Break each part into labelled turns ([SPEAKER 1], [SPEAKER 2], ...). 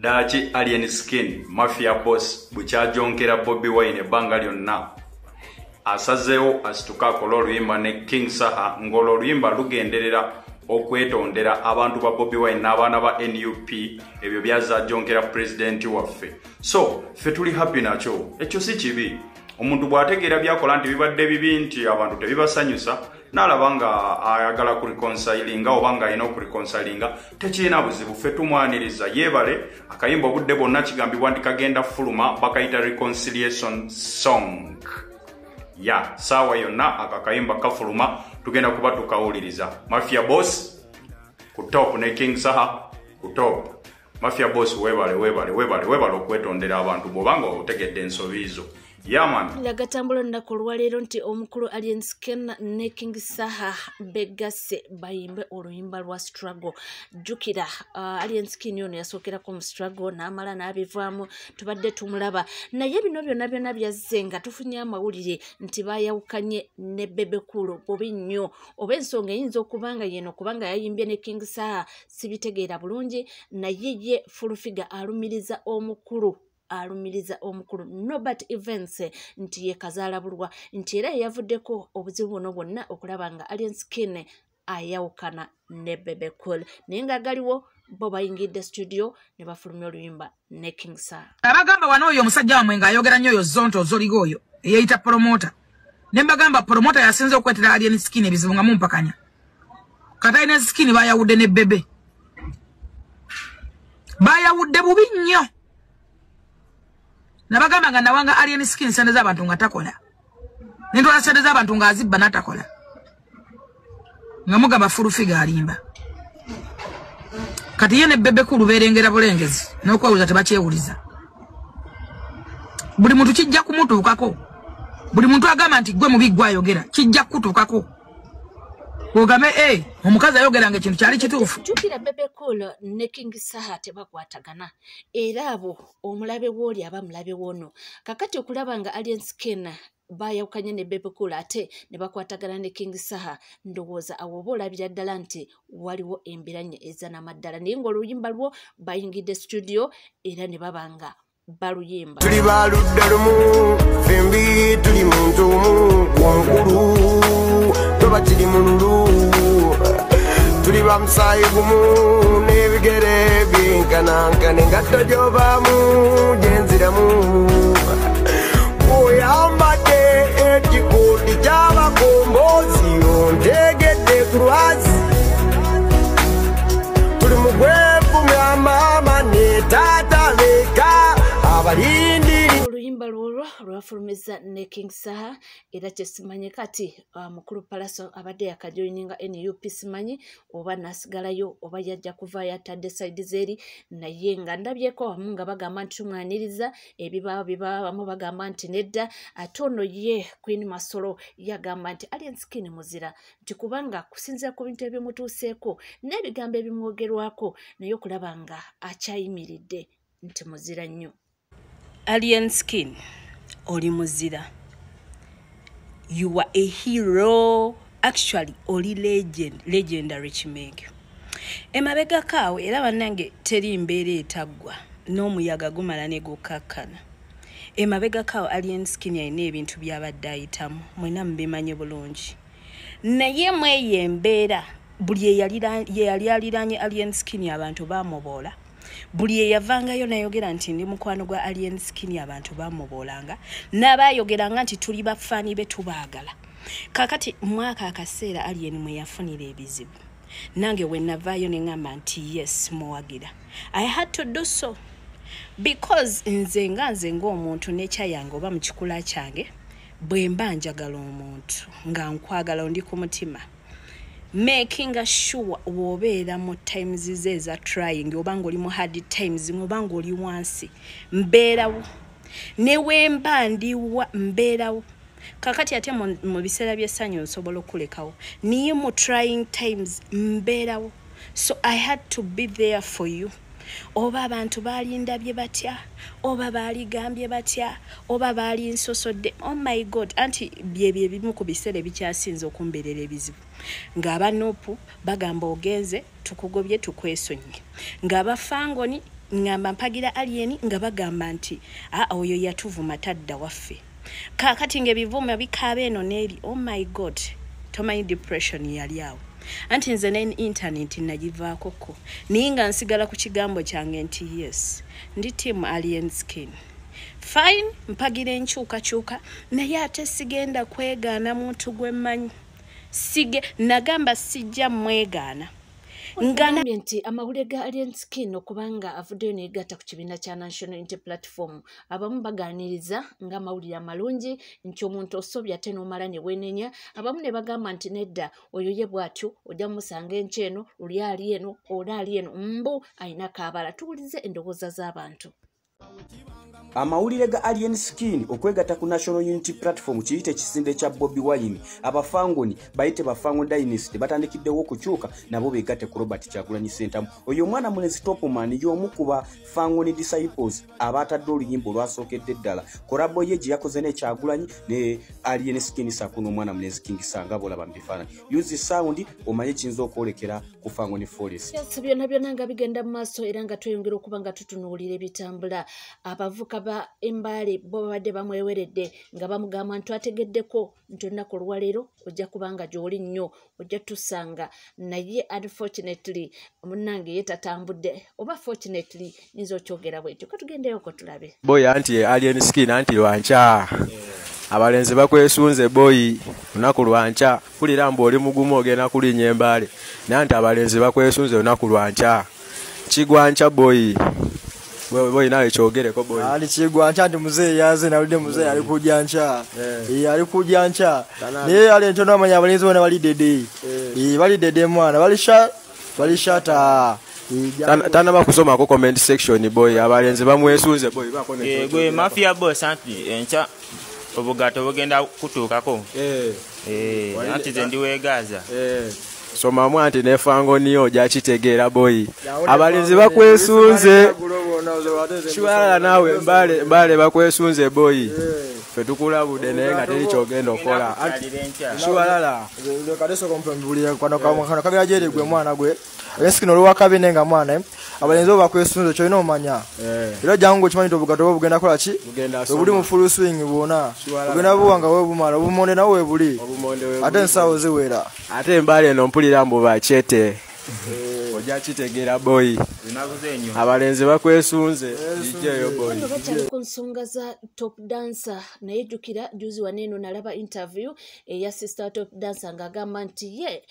[SPEAKER 1] Dachi Alien Skin Mafia Boss buchajonkera Bobby Wine banga lyonna asazeo asituka kololuyimba ne King Saha ngololuyimba lugenderera okwetondera abantu ba Bobby Wine n'abaana ba NUP ebyo byazajonkera president waffe. So ffe tuli happy nacho ekyo si kibi. Omuntu bwategeera byakola nti bibadde bibi nti abantu tebibasanyusa n'alabanga ayagala ku reconcilinga obanga ayina ku reconcilinga tekirina buzibu ffe tumwaniriza yeebale akayimba obudde bonna kigambibwa nti kagenda fuluma bakayita reconciliation song ya sawa yonna akakayimba kafuluma tugenda kuba tukawuliriza. Mafia Boss ku top ne King Saha ku top. Mafia Boss webale okwetondera abantu bw'obanga otegedde ensobizo. Yeah, man.
[SPEAKER 2] Lagatambulo nakolwa lero nti omukulu Alien Skin ne King Saha begase bayimbe oluyimba lwa struggle. Jukira Alien Skin yono yasokera ku struggle n'amala n'abivaamu tubadde tumulaba. Naye bino byonna byazzenga tufunye amawulire nti bayawukanye ne Bebe Cool bobi nnyo. Oba ensonga eyinza okubanga yeno kubanga yayimbye ne King Saha sibitegeera bulungi naye ye full figure alumiriza omukulu Nobert Events nti ye kazaala bulwa nti era yavuddeko obuzibu buno bwonna okulaba nga Alien Skin ayawukana ne Bebe Cool naye nga galiwo bo bayingidde studio ne bafulumya oluyimba ne King Saha.
[SPEAKER 3] Abagamba wano oyo omusajja wamwe ng'ayogera nnyo oyo zonto zoligo oyo eyayita promoter ne mbagamba promoter yasinze okwetera Alien Skin ebizibu nga mumpakanya kati Alien Skin bayawudde ne Bebe bayawudde bubi nnyo. Nabagamba nga nawanga Alien Skin sende z'abantu nga takola. Nentwala sende z'abantu nga azibba natakola. Nga mugamba full figure alimba. Kati ye ne Bebe Cool berengera bulengezi n'okwawuliza tebakyewuliza. Buli muntu kijja kumutuukako. Buli muntu agamba nti gwe mubi gwe ayogera kijja kutuukako. Ogame omukazi ayogeranga ekintu kyali kituufu.
[SPEAKER 2] Jukira Bebe Cool ne King Saha tebakwatagana era abo omulabe w'oli aba mulabe w'ono. Kakati okulaba nga Alien Skin bayawukanye ne Bebe Cool ate ne bakwatagana ne King Saha ndowooza awo oba olabira ddala nti waliwo embiranye ez'anamaddala naye ng'oluyimba lwo bayingidde studio era ne babanga baluyimba.
[SPEAKER 4] Tuli baludde lumu fembi tuli muntu wankulu toba kiri mululu tuli bamusayi gumu n'ebigere byenkanankane ngatto gy'obaamu gyenziramu oyambadde ekikooti ky'abakombozi ontegedde ku lwazi tuli mu gwevumya maama ne taata beka abalindiri
[SPEAKER 2] oluyimba lwolwo lwafulumiza ne King Saha era kyesimanyi kati mukulu Palaso abadde yakajoininga NUP simanyi oba nasigalayo oba yajja kuva yatadde side zeri naye nga ndabyeko wamu nga bagamba nti tumwaniriza ebiba bamu bagamba nti nedda atono ye Queen Masolo yagamba nti Alien Skin muzira nti kubanga kusinzira ku bintu ebimutuuseeko n'ebigambo ebimwogerwako naye okulaba nga akyayimiridde nti muzira nnyo.
[SPEAKER 5] Alien Skin, oli muzira. You are a hero. Actually, oli legendary Chimege. Emabega kawe era bannange teri mbeera etaggwa n'omuyaga gumala ne gukakkana. Emabega kawe Alien Skin yalina ebintu by'abadde ayitamu mwena mubimanye bulungi. Naye mweye embeera buli yeyali aliraanye Alien Skin abantu bamuboola. Buli eyavangayo nayogera nti ndi mukwano gwa Alien Skin abantu bamubolanga n'abayogeranga nti tuli bafaani be tubaagala. Kakati mwaka akaseera Alien mwe yafunira ebizibu nange we navaayo ne ngamba nti yes muwagira. I had to do so because nze ng'omuntu n'ekya yange oba mu kikula kyange bwe mba njagala omuntu nga nkwagala ndi ku mutima. Making sure wobeera mu times zeza trying obanga oli mu hard times obanga oli wansi mbeerawo newe mba ndiwa mbeerawo kakati ate mu biseera by'essanyu nsobola okulekawo niye mu trying times mbeerawo so I had to be there for you. Oba abantu balindabye batya oba baligambye batya oba bali nsosodde oh my god anti byebye bimu ku biseera bikyasinze okumbeerera ebizibu ng'abanopu bagamba ogenze tukugobye tukwesonye ng'abafangoni ngamba mpagira alien nga bagamba nti oyo yatuvuma tadda waffe kakati ngebivuma bikabe eno neri oh my god tomanyi depression yali awo anti nze ne internet nagivaako ko ninga nsigala ku kigambo kyange nti yes ndi team Alien Skin fine mpagira enkyukakyuka naye ate sigenda kwegaana muntu gwe mmanyi nagamba sijja mwegaana
[SPEAKER 2] ngambye nti amawulire ga Alien Skin okubanga avuddeyo neegatta ku kibiina kya National Unity Platform abamu baganiriza nga amawulire amalungi nti omuntu osobya ate n'omala ne weenenya abamu ne bagamba nti nedda oyo ye bw'atyo ojja musanga enkyeno luli ali eno ola ali eno mbu ayina kaabala tuwulize endowooza z'abantu.
[SPEAKER 6] Amawulire ga Alien Skin okwegatta ku National Unity Platform kiyite ekisinde kya Bobi Wine abafangoni bayite bafango dynasty batandikiddewo okukyuka nabo beegatte ku Robert Kyagulanyi Ssentamu oyo omwana mulezi Topman y'omu ku bafangoni disciples abatadde oluyimba olwasookedde ddala kolabo ye gye yakoze ne Kyagulanyi ne Alien Skin sakuno omwana mulezi King Sanga bolaba mu bifaananyi use sound omanye kiyinza okwolekera ku Fangoni Forest.
[SPEAKER 2] Byonna byonna nga bigenda mu maaso era nga tweyongera okuba nga tutunuulira ebitambula abavuka ba embale bo babadde bamweweredde nga bamugamba nti ategeddeko nti olunaku olwaleero ojja kubanga gy'oli nnyo ojja tusanga naye unfortunately munnange ye tatambudde oba fortunately nyinza okyogera bwetyo katugendeyo ko tulabe
[SPEAKER 7] boy anti Alien Skin anti lwanca abalenzi bakwesunze boy olunaku lwanca kulira mbu oli mugumu ogenda kulinnya embale nanti abalenzi bakwesunze olunaku lwanca kigwanca boy boy nawe kyogereko boy
[SPEAKER 8] ali kigwanca ndi muzee yaze naludde muzee ali kujjanca ali kujjanca naye ali entono amanya abalenzi bona bali dede bali dede mwana bali shata
[SPEAKER 7] tana bakusomako comment section boy abalenzi bamwesunze boy bako ne
[SPEAKER 9] gwe mafia boss anti encha obugato bugenda kutuukako anti ze ndiweegaza
[SPEAKER 7] soma mwanti ne Fangoni oja kitegeera boy abalenzi bakwesunze shiwala nawe mbale bakwesunze boy fe tukulabude naye nga teri kyogenda okola shiwala
[SPEAKER 8] kadeso kompembulira kwano kabira jere gwe mwana gwe Skin olwa kabine nga mwana abalenzi bakwesunze kyo ino omanya era jangu kimanyi to bugato bugenda kola ki buli mu full swing bwona bugenda buwanga we bumala bumonde nawe we buli ate nsawo ziwera
[SPEAKER 7] ate mbale no mpulira mbu bachete oja kitegeera boy abalenzi bakwesunze ijeyo boy
[SPEAKER 2] bakyali ku nsonga za top dancer naye jjukira juzi waneno nalaba interview eya sister top dancer ng'agamba nti ye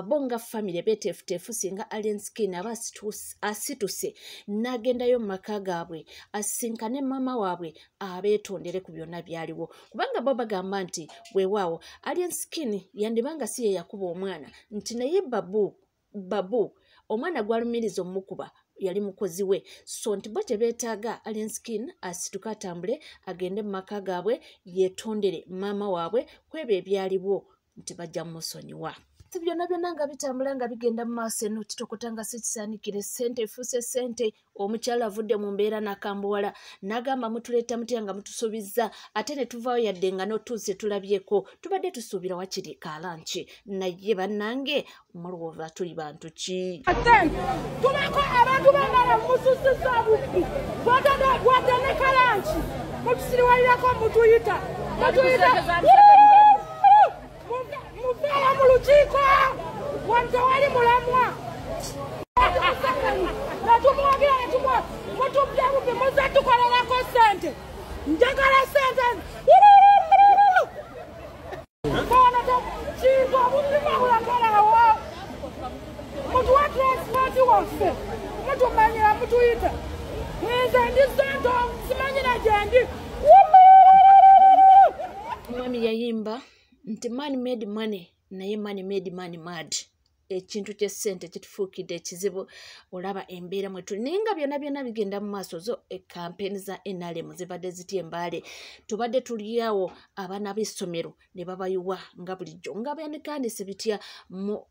[SPEAKER 2] bonga family betefutefu singa Alien Skin aba asituse n'agendayo mu maka gaabwe asinkane mama waabwe abeetondere ku byonna byaliwo kubanga bo bagamba nti weewaawo Alien Skin yandibanga si ye yakuba omwana nti naye babu omwana gwalumiriza omukuba yali mukozi we so nti bo kye beetaaga Alien Skin asituka atambule agende mu maka gaabwe yeetondere maama waabwe kwebyo ebyaliwo nti bajja musonyiwa byonna byonna nga bitambula nga bigenda mu maaso eno kitokotanga si kisaanikire ssente efuuse ssente omukyala avudde mu mbeera n'akambuwala n'agamba mutuleeta mutya nga mutusuubizza ate ne tuvaayo yadde nga n'otuuze tulabyeko tubadde tusuubira wakiri kalanki naye bannange omulowooza tuli bantu ki
[SPEAKER 10] tubako abantu bangala mususizza bubbi gwata ne kalanki mutusiriwalirako mutuyita mufeera mu lukiiko wante wali mulamwa netumwagira mutubya bubbi muze tukolerako ssente njagala ssente kintu obubbi babulagalawo mutuwa transport waffe mutumanyira mutuyita nze ndi ssente simanyira gyendi
[SPEAKER 2] mwami yayimba nti man made money naye money made money mad ekintu ky'essente kitufuukidde ekizibu olaba embeera mwe tuli naye nga byonna byonna bigenda mu maaso zo campaign za NRM zibadde zitya embaale tubadde tuliawo abaana b'essomero ne babayiwa nga bulijjo nga bandikandise bitya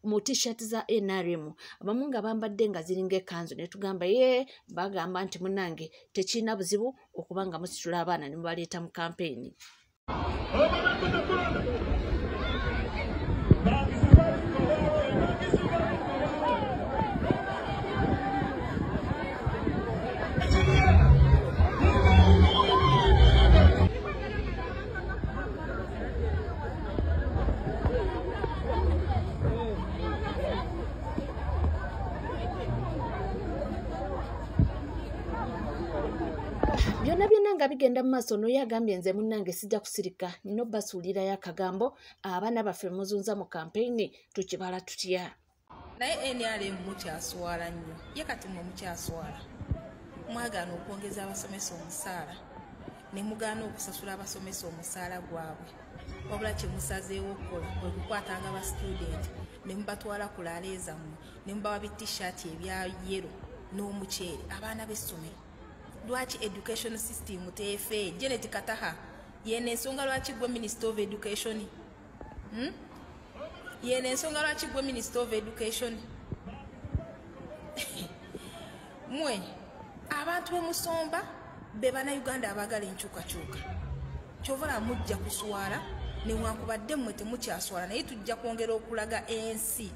[SPEAKER 2] mu t-shirt za NRM abamu nga bambadde nga ziringa ekanzu ne tugamba ye bagamba nti munange tekirina buzibu okuba nga musitula abaana ne mubaleeta mu campaign. byonna byonna nga bigenda mu maaso n'oyo agambye nze munnange sijja kusirika nina obbasuulirayo akagambo abaana baffe muzunza mu kampeyini tukibala tutya
[SPEAKER 3] naye NRM mukyaswala nnyo ye kati mwe mukyaswala mwagaana okwongeza abasomesa omusaala ne mugaana okusasula abasomesa omusaala gwabwe wabula kye musazeewo okukola kwe kukwatanga ba student ne mubatwala ku laale zammwe ne mubawa bitishaati ebya yero n'omuceere abaana b'essomero lwaki education system teefe Janet Kataha yene ensonga lwaki gwe Minister of Education yene ensonga lwaki gwe Minister of Education mwe abantu bemusomba be bannayuganda abagala enkyukakyuka kyovala mujja kuswala newankubadde mmwe temukyaswala naye tujja kwongera okulaga ensi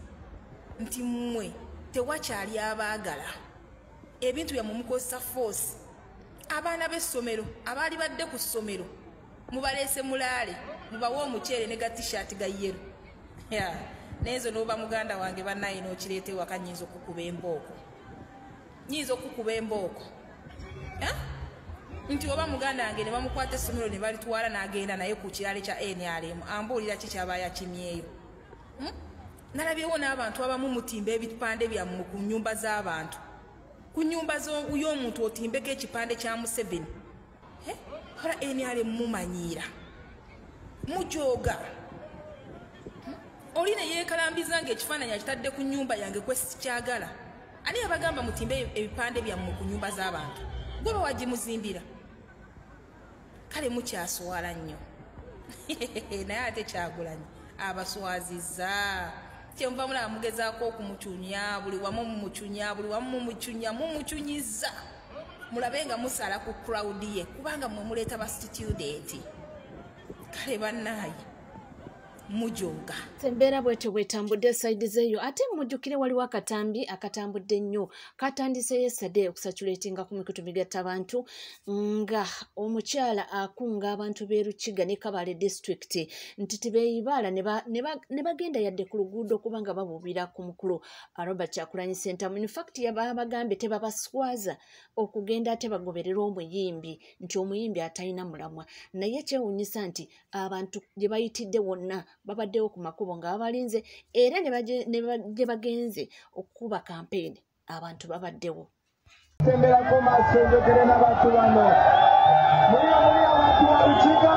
[SPEAKER 3] nti mmwe tewakyali abaagala ebintu byammwe mukozesa force abaana b'essomero abaali badde ku ssomero mubaleese mulaale mubawa omuceere ne ga t-shirt ga yero nezo n'oba muganda wange bannaye n'okireeta ewaka nnyinza okukuba embooko nti oba muganda wange ne bamukwata essomero ne balitwala n'agenda naye ku kirale kya NRM ambuulira ki kyaba yakimyeyo nalabyewo n'abantu abamu mutimba ebipande byammwe ku nnyumba z'abantu ku nnyumba y'omuntu otimbeko ekipande kya Museveni hala NRM mumanyiira mujooga oli ne yeekalambiza ng'ekifaananyi akitadde ku nnyumba yange kwe sikyagala ani abagamba mutimbe ebipande byammwe ku nnyumba z'abantu gwe bawagimuzimbira kale mukyaswala nnyo naye ate Kyagulanyi abaswazizza kyenva mulaba mugezaako okumucunya buli wamu mumucunyiza mulabe nga musala ku crowd ye kubanga mwe muleeta ba student kale bannaye mujooga
[SPEAKER 2] embeera bwete bwetambudde saidi zeeyo ate mujjukire waliwo akatambi akatambudde nnyo katandise yesterday okusatulatinga ku mikutu migatta abantu nga omukyala akunga abantu b'e Rukiga ne Kabale district nti tibeeyibaala ne bagenda yadde ku luguudo kubanga babuubira ku mukulu Robert Kyagulanyi Center. In fact yabagambye tebabaswaza okugenda ate bagoberera omuyimbi nti omuyimbi atalina mulamwa naye kyewuunyisa nti abantu gye bayitidde wonna babaddewo ku makubo nga babalinze era ne bagenze okukuba kampeyini abantu babaddewo
[SPEAKER 4] temberako maaso njogere n'abantu bano muli abantu ba Rukiga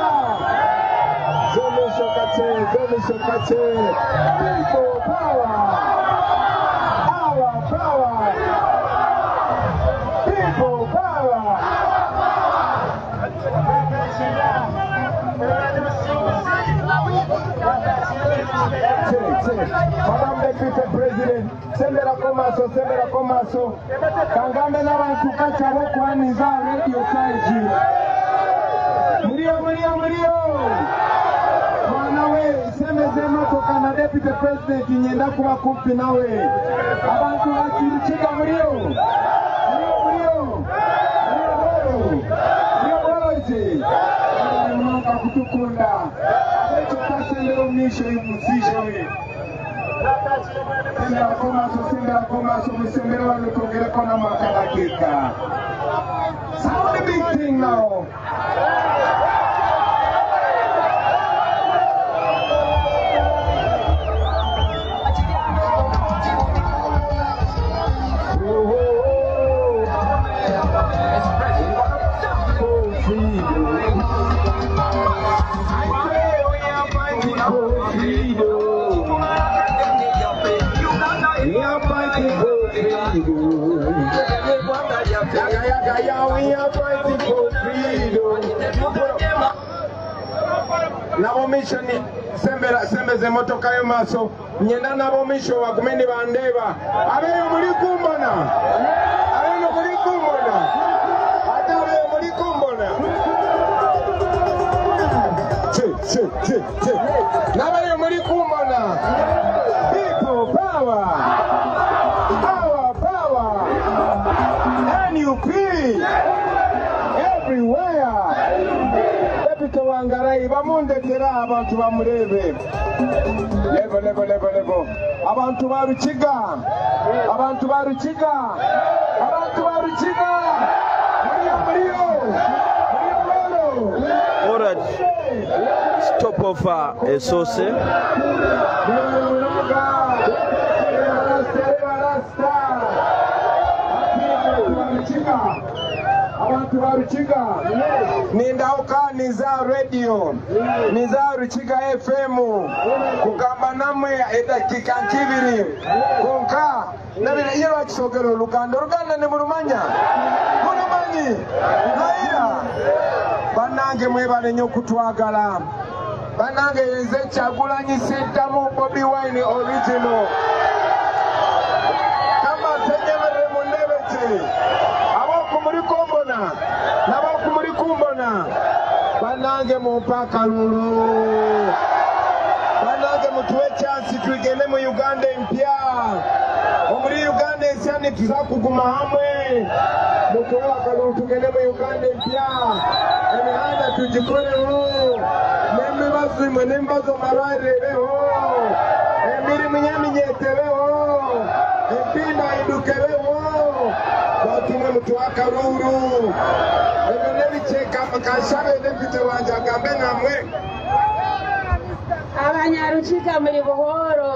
[SPEAKER 4] zomeshokate people power people power Madam Deputy President, sembera komaso, kangambe n'abantu kakyabo kwaniza radio kaiji. Murio. Mwana we, semeze motoka na Deputy President nyenda kuba kumpi nawe. Abantu bakirukiga murio. Mwaka kutukunda. Sembera omisho y'umuzisho we. Sembera komaso, musembera wanu kongereko na makadakika. Sound the big thing now. Nabo mission sembeze motoka yo maso nyenda nabo mission wakumeni bandeba abeyo muri kumbona ata abeyo muri kumbona nabeyo muri kumbona people power NUP everywhere Deputy Wangarayi bamundekera abantu bamurebe level abantu ba Rukiga muriyo
[SPEAKER 11] standard stop off Esose.
[SPEAKER 4] Abantu ba Rukiga nindauka niza radio niza Rukiga FM kugamba namwe edakika nkibiri konka nabira iyo bakisogero Luganda ne mulumanya naira banange mwebale nyo kutwagala banange yenze Kyagulanyi Ssentamu Bobi Wine original kama tenyemere munebete nabakumuri kumbona banange mumpaka lulu banange mutuwe chance tugende mu Uganda mpya omuri Uganda esyani tuzakuguma hamwe mutuwe akalulu tugende mu Uganda mpya emihanda tugikoleho n'embazo marwarereho emirimu nyeminyetereho empinda idukereho batumwe mutuwaka ruru ebyo nebicheka makashabe nebite wanje agambe namwe
[SPEAKER 12] Abanyarukiga muri buhoro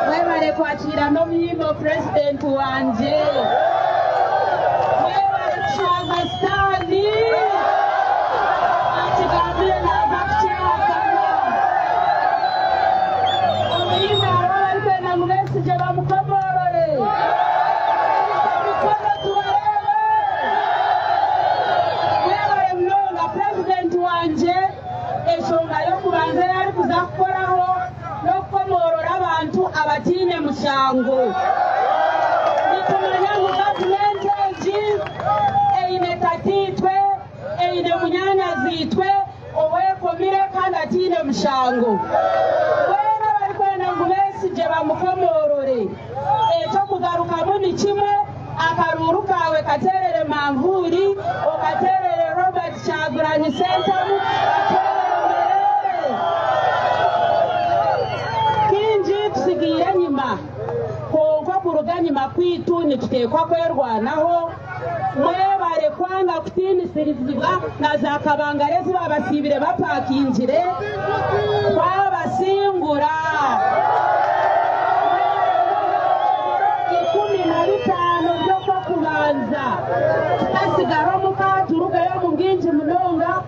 [SPEAKER 12] mwebale kwakira no muyimbo president wanje mwebale kushanga standi akigambire n'abakukyakana omuyimbo ababalite na mubesije bamukomorore abatine mushango nikumanya mu government eyine tatitwe eyine munyanya zitwe owekomire kandi atine mushango wena bari kwenda ngo besije bamukomorore ekyo kugarukamu ni kimwe akaruru kawe katerere Manvuri okaterere Robert Kyagulanyi Ssentamu kuruganyima kwitu nitutekwa kwerwanaho mwebale kwanga kutinisirizibwa na za kabangarezi babasibire bapakingire kwabasingura 15 byoko kubanza tasigaro mukaturugayo munginji munonga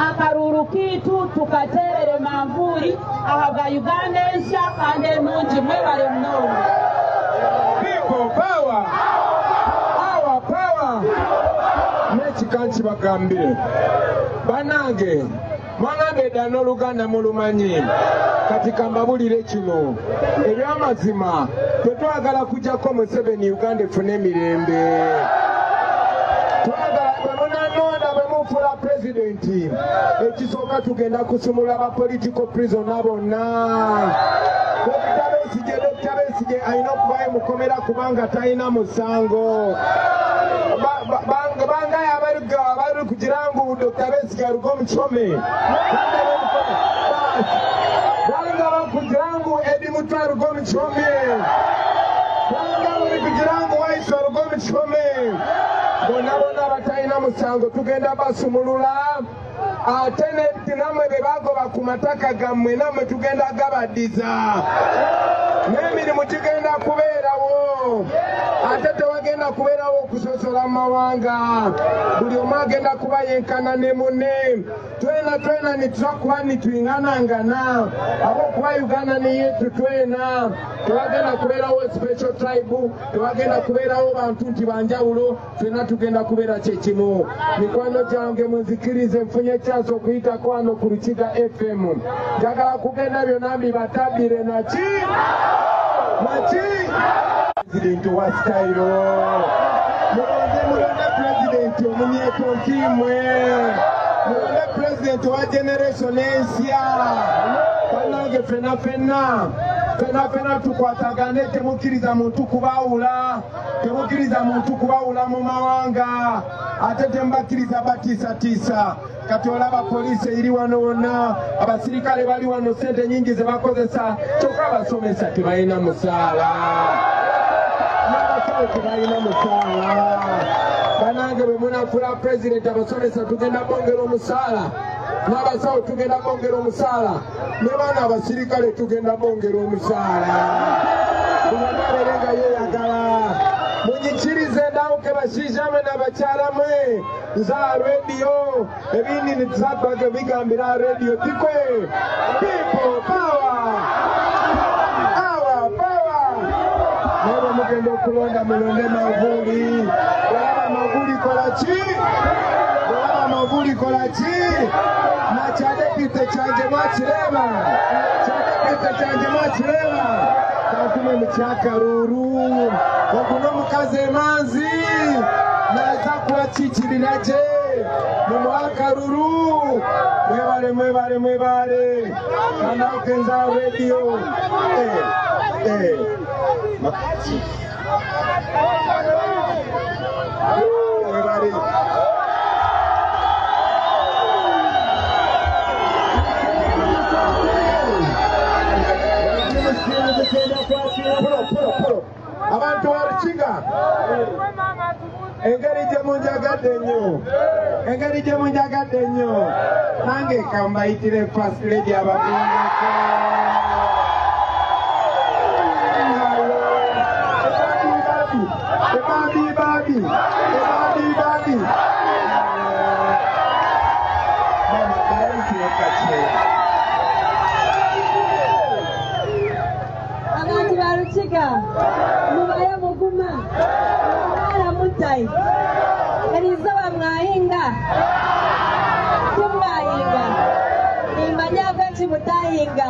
[SPEAKER 12] akaruru kitu tukaterere Manvuri ahaga Uganda ensya kandi enungi mwebale munonga
[SPEAKER 4] power nechikanchi bagambire banange mwanambe dano Luganda mulumanyi katika mbabulire kino ebyamazima tetwagala kujjako Museveni Uganda efune emirembe twagala bwemunanonda bwemufula presidenti ekisooka tugenda kusumula ba political prisoner bonna Dr. Besigye alina okubayo mukomera kubanga talina musango bangaye abali kugirangu Dr. Besigye aluga omukome banga bakugirangu Edi Mutu aluga omukome banga bali kugirangu Waisu aluga omukome bonna bonna batalina musango tugenda basumulula ate namwe bebagoba ku mataka gammwe namwe tugenda gabaddiza n'emirimu gigenda kubeerawo ate tewagenda kubeerawo okusosola mu mawanga buli omu agenda kuba yenkana ne munne twena nitusakuba nituyinganangana abokuba Uganda neyetu twena tewagenda kubeerawo special tribe tewagenda kubeerawo bantu nti banjawulo twena tugenda kubeera kyekimu mikwano gyange munzikirize nfunye ekyansi okuyitako wano ku Rukiga FM njagala kugenda byonna mbibatabire naki president wa style mulonde president omunyeto ntimwe mulonde president wa generation ensya banange fena tukwatagane temukiriza muntu kubawula mu mawanga ate tembakiriza batiisatiisa kati olaba poliisi eri wano wonna abasirikale bali wano sente nyingi ze bakozesa kyokka abasomesa tebalina musaala n'abasole tebalina musaala banange bwe munafula pulezidenti abasomesa tugenda bongera omusaala n'abasawo tugenda bongera omusaala ne baana abasirikale tugenda bongera omusaala kunababerenga yeyagala munyikirize ndawuke bashiijamwe n'abakyalammwe nza rediyo ebindi nituzatwage bigambira rediyo tikwe people power nabo mugenda okulonda mulonde Manvuuli olaba Manvuuli kolaki Manvuuli kolaki nakyadepite kyanje mwakireba kyadepite kyanje mwakireba kantume mukyakalulu okuno omukazi emanzi naza kubakiikirira gye mumwakalulu mwebale kanawukenza rediyo Makati. Everybody. Pull. Abantu barukiga. Engeri gye munjagadde nnyo. Nange kambayitire first lady ababungako. Baby.
[SPEAKER 13] Abantu barukiga mubaye muguma mubala mutai erizoba mwahinga timwahinga imanyaka nti mutahinga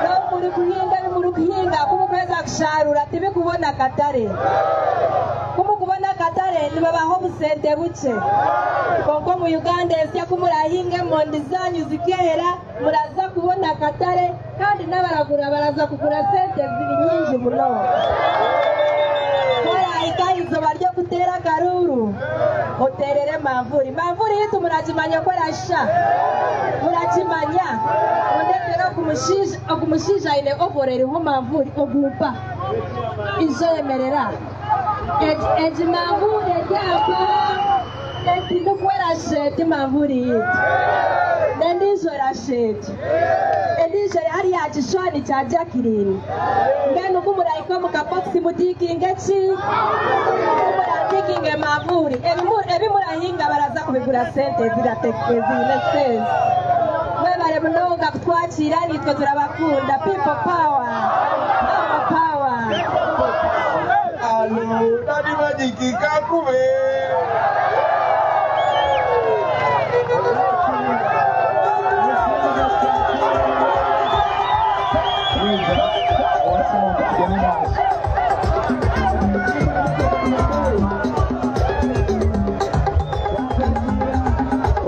[SPEAKER 13] no muri kuhinga kumukweza kusharura tibikubona katare kumukubona katare nibabaho busente buke konko mu Uganda esya kumurahinga mondi zanyu zikera muraza kubona katare kandi n'abaragura baraza kugura sente ziri nyingi muno kora ikayizo baryo kutera karuru oterere Manvuuli yitu murakimanya ko rasha murakimanya ondetera okumushiija ine ovoreriho Manvuuli ogupa izo yemerera eji Manvuuli eryapa etinokwera sheti Manvuuli yitu nendizo rasheti endizo yari yakishwani kya Jacqueline mbenu kumurayiko mukaboksi mutikinge ki muratikinge Manvuuli ebi murahinga baraza kubigura sente ziratekezine sense mwebale munonga kutwakira nitwe turabakunda people power
[SPEAKER 4] Alo dadi majiki kakube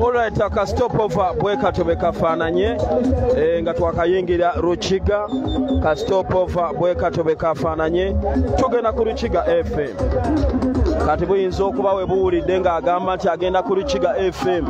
[SPEAKER 11] Alright, aka stopover bweka tobekafaananye nga twakayingira Rukiga ka stopover bweka tobekafaananye tugenda ku Rukiga FM kati buyinza okuba we buwulidde ng'agamba nti agenda ku Rukiga FM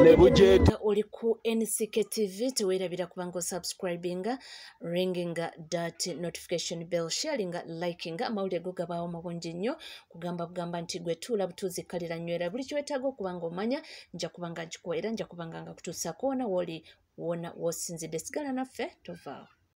[SPEAKER 11] ne bujeeta
[SPEAKER 2] oli ku NCK TV teweerabira kubanga subscribinga ringinga that notification bell sharinga likinga amawulire go gabaawo mu bungi nnyo kugamba nti gwe tuula butuuzi kalira nywera buli kiwetaaga okubanga omanya nja kubanga era nja kubanga nga kutuusa koona woli wona wosinzidde sigala naffe tovaawo